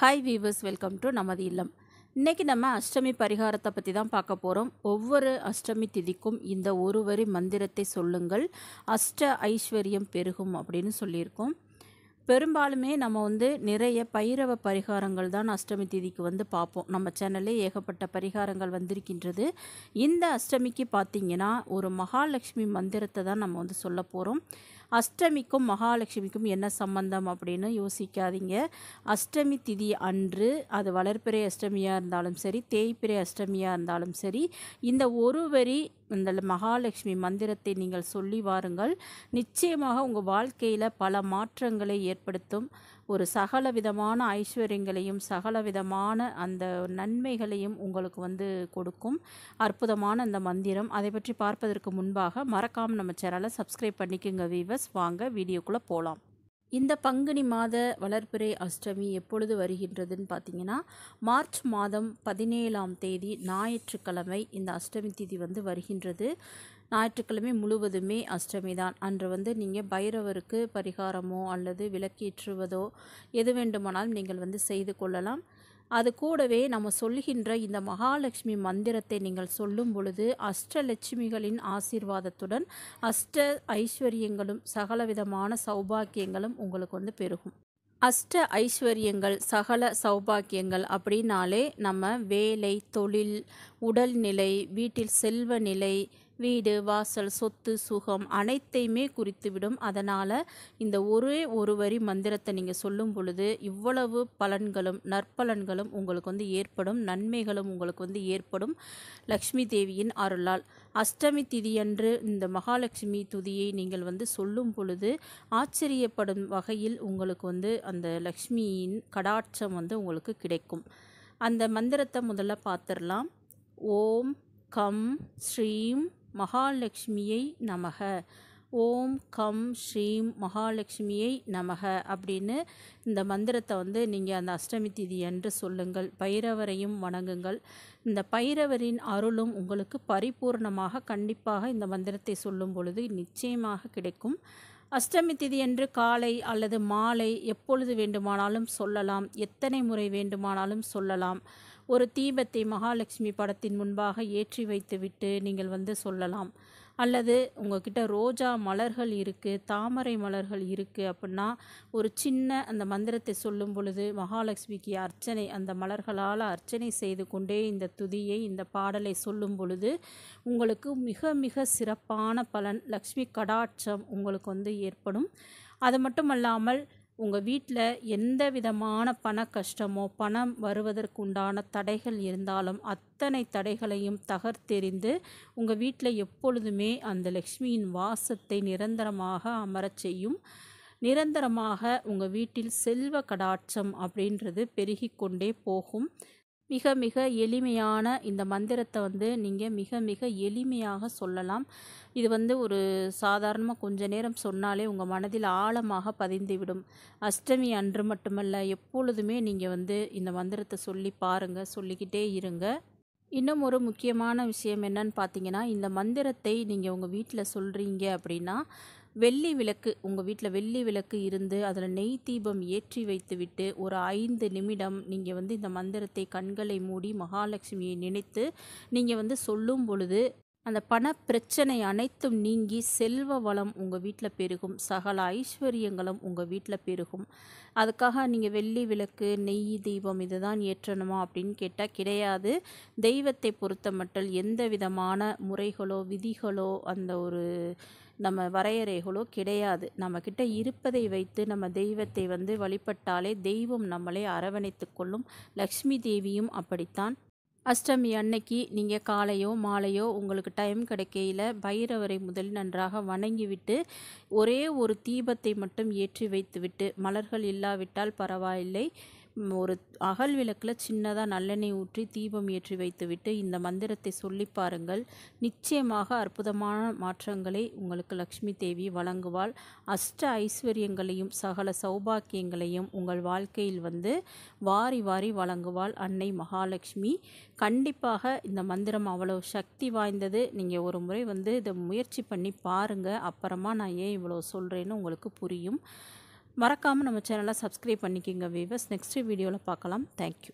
Hi viewers, welcome to நமது இல்லம். இன்றைக்கி நம்ம அஷ்டமி பரிகாரத்தை பற்றி தான் பார்க்க போகிறோம். ஒவ்வொரு அஷ்டமி திதிக்கும் இந்த ஒரு வரி மந்திரத்தை சொல்லுங்கள், அஷ்ட ஐஸ்வர்யம் பெருகும் அப்படின்னு சொல்லியிருக்கோம். பெரும்பாலுமே நம்ம நிறைய பைரவ பரிகாரங்கள் தான் அஷ்டமி திதிக்கு பார்ப்போம். நம்ம சேனல்லே ஏகப்பட்ட பரிகாரங்கள் வந்திருக்கின்றது. இந்த அஷ்டமிக்கு பார்த்திங்கன்னா ஒரு மகாலட்சுமி மந்திரத்தை தான் நம்ம சொல்ல போகிறோம். அஷ்டமிக்கும் மகாலட்சுமிக்கும் என்ன சம்பந்தம் அப்படின்னு யோசிக்காதீங்க. அஷ்டமி திதி அன்று, அது வளர்பிறை அஷ்டமியாக இருந்தாலும் சரி, தேய்பிறை அஷ்டமியாக இருந்தாலும் சரி, இந்த ஒரு வரி இந்த மகாலட்சுமி மந்திரத்தை நீங்கள் சொல்லி வாருங்கள். நிச்சயமாக உங்கள் வாழ்க்கையில் பல மாற்றங்களை ஏற்படுத்தும். ஒரு சகல விதமான ஐஸ்வர்யங்களையும் சகல விதமான அந்த நன்மைகளையும் உங்களுக்கு கொடுக்கும். அற்புதமான அந்த மந்திரம். அதை பற்றி பார்ப்பதற்கு முன்பாக மறக்காமல் நம்ம சேனலை சப்ஸ்கிரைப் பண்ணிக்கோங்க வீவர்ஸ். வாங்க வீடியோக்குள்ளே போகலாம். இந்த பங்குனி மாத வளர்பிறை அஷ்டமி எப்பொழுது வருகின்றதுன்னு பார்த்தீங்கன்னா, மார்ச் மாதம் 17ஆம் தேதி ஞாயிற்றுக்கிழமை இந்த அஷ்டமி திதி வருகின்றது. ஞாயிற்றுக்கிழமை முழுவதுமே அஷ்டமி தான். அன்று நீங்கள் பைரவருக்கு பரிகாரமோ அல்லது விளக்கேற்றுவதோ எது வேண்டுமானாலும் நீங்கள் செய்து கொள்ளலாம். அது கூடவே நம்ம சொல்லுகின்ற இந்த மகாலட்சுமி மந்திரத்தை நீங்கள் சொல்லும் பொழுது அஷ்டலட்சுமிகளின் ஆசீர்வாதத்துடன் அஷ்ட ஐஸ்வர்யங்களும் சகலவிதமான சௌபாக்கியங்களும் உங்களுக்கு பெருகும். அஷ்ட ஐஸ்வர்யங்கள் சகல சௌபாக்கியங்கள் அப்படின்னாலே நம்ம வேலை, தொழில், உடல்நிலை, வீட்டில் செல்வ நிலை, வீடு வாசல், சொத்து, சுகம் அனைத்தையுமே குறித்துவிடும். அதனால் இந்த ஒரே ஒரு வரி மந்திரத்தை நீங்கள் சொல்லும் பொழுது இவ்வளவு பலன்களும் நற்பலன்களும் உங்களுக்கு ஏற்படும். நன்மைகளும் உங்களுக்கு ஏற்படும் லக்ஷ்மி தேவியின் அருளால். அஷ்டமி திதியன்று இந்த மகாலட்சுமி துதியை நீங்கள் சொல்லும் பொழுது ஆச்சரியப்படும் வகையில் உங்களுக்கு அந்த லக்ஷ்மியின் கடாட்சம் உங்களுக்கு கிடைக்கும். அந்த மந்திரத்தை முதல்ல பார்த்துடலாம். ஓம் கம் ஸ்ரீம் மகாலட்சுமியை நமக, ஓம் கம் ஸ்ரீம் மகாலட்சுமியை நமக அப்படின்னு இந்த மந்திரத்தை நீங்கள் அந்த அஷ்டமி திதி அன்று சொல்லுங்கள். பைரவரையும் வணங்குங்கள். இந்த பைரவரின் அருளும் உங்களுக்கு பரிபூர்ணமாக கண்டிப்பாக இந்த மந்திரத்தை சொல்லும் பொழுது நிச்சயமாக கிடைக்கும். அஷ்டமி திதி அன்று காலை அல்லது மாலை எப்பொழுது வேண்டுமானாலும் சொல்லலாம். எத்தனை முறை வேண்டுமானாலும் சொல்லலாம். ஒரு தீபத்தை மகாலட்சுமி படத்தின் முன்பாக ஏற்றி வைத்துவிட்டு நீங்கள் சொல்லலாம். அல்லது உங்கள்கிட்ட ரோஜா மலர்கள் இருக்குது, தாமரை மலர்கள் இருக்குது அப்படின்னா ஒரு சின்ன அந்த மந்திரத்தை சொல்லும் பொழுது மகாலட்சுமிக்கு அர்ச்சனை, அந்த மலர்களால் அர்ச்சனை செய்து கொண்டே இந்த துதியை, இந்த பாடலை சொல்லும் பொழுது உங்களுக்கு மிக மிக சிறப்பான பலன், லக்ஷ்மி கடாட்சம் உங்களுக்கு ஏற்படும். அது மட்டுமல்லாமல் உங்கள் வீட்டில் எந்த விதமான பண கஷ்டமோ பணம் வருவதற்குண்டான தடைகள் இருந்தாலும் அத்தனை தடைகளையும் தகர்த்தெறிந்து உங்கள் வீட்டில் எப்பொழுதுமே அந்த லக்ஷ்மியின் வாசத்தை நிரந்தரமாக அமரச் செய்யும். நிரந்தரமாக உங்கள் வீட்டில் செல்வ கடாட்சம் அப்படின்றது பெருகிக்கொண்டே போகும். மிக மிக எளிமையான இந்த மந்திரத்தை நீங்கள் மிக மிக எளிமையாக சொல்லலாம். இது ஒரு சாதாரணமாக கொஞ்ச நேரம் சொன்னாலே உங்கள் மனதில் ஆழமாக பதிந்துவிடும். அஷ்டமி அன்று மட்டுமல்ல, எப்பொழுதுமே நீங்கள் இந்த மந்திரத்தை சொல்லி பாருங்கள், சொல்லிக்கிட்டே இருங்க. இன்னும் ஒரு முக்கியமான விஷயம் என்னன்னு பார்த்தீங்கன்னா, இந்த மந்திரத்தை நீங்கள் உங்கள் வீட்டில் சொல்கிறீங்க அப்படின்னா, வெள்ளி விளக்கு, உங்கள் வீட்டில் வெள்ளி விளக்கு இருந்து அதில் நெய் தீபம் ஏற்றி வைத்துவிட்டு ஒரு 5 நிமிடம் நீங்கள் இந்த மந்திரத்தை கண்களை மூடி மகாலட்சுமியை நினைத்து நீங்கள் சொல்லும் பொழுது அந்த பண பிரச்சனை அனைத்தும் நீங்கி செல்வ வளம் உங்கள் வீட்டில் பெருகும். சகல ஐஸ்வர்யங்களும் உங்கள் வீட்டில் பெருகும். அதுக்காக நீங்கள் வெள்ளி விளக்கு, நெய் தீபம் இதுதான் ஏற்றணுமா அப்படின்னு கேட்டால் கிடையாது. தெய்வத்தை பொறுத்த மட்டும் எந்த விதமான முறைகளோ விதிகளோ அந்த ஒரு நம்ம வரையறைகளோ கிடையாது. நம்மக்கிட்ட இருப்பதை வைத்து நம்ம தெய்வத்தை வழிபட்டாலே தெய்வம் நம்மளை அரவணைத்து கொள்ளும். லக்ஷ்மி தேவியும் அப்படித்தான். அஷ்டமி அன்னைக்கு நீங்கள் காலையோ மாலையோ உங்களுக்கு டைம் கிடைக்கையில் பைரவரை முதலில் நன்றாக வணங்கிவிட்டு ஒரே ஒரு தீபத்தை மட்டும் ஏற்றி வைத்துவிட்டு, மலர்கள் இல்லாவிட்டால் பரவாயில்லை, ஒரு அகல் விளக்கில் சின்னதாக நல்லெண்ணெய் ஊற்றி தீபம் ஏற்றி வைத்துவிட்டு இந்த மந்திரத்தை சொல்லி பாருங்கள். நிச்சயமாக அற்புதமான மாற்றங்களை உங்களுக்கு லக்ஷ்மி தேவி வழங்குவாள். அஷ்ட ஐஸ்வர்யங்களையும் சகல சௌபாக்கியங்களையும் உங்கள் வாழ்க்கையில் வாரி வாரி வழங்குவாள் அன்னை மகாலட்சுமி. கண்டிப்பாக இந்த மந்திரம் அவ்வளோ சக்தி வாய்ந்தது. நீங்கள் ஒரு முறை இதை முயற்சி பண்ணி பாருங்கள். அப்புறமா நான் ஏன் இவ்வளோ சொல்கிறேன்னு உங்களுக்கு புரியும். மறக்காமல் நம்ம சேனலை சப்ஸ்கிரைப் பண்ணிக்கோங்க வீவர்ஸ். நெக்ஸ்ட் வீடியோவில் பார்க்கலாம். தேங்க்யூ.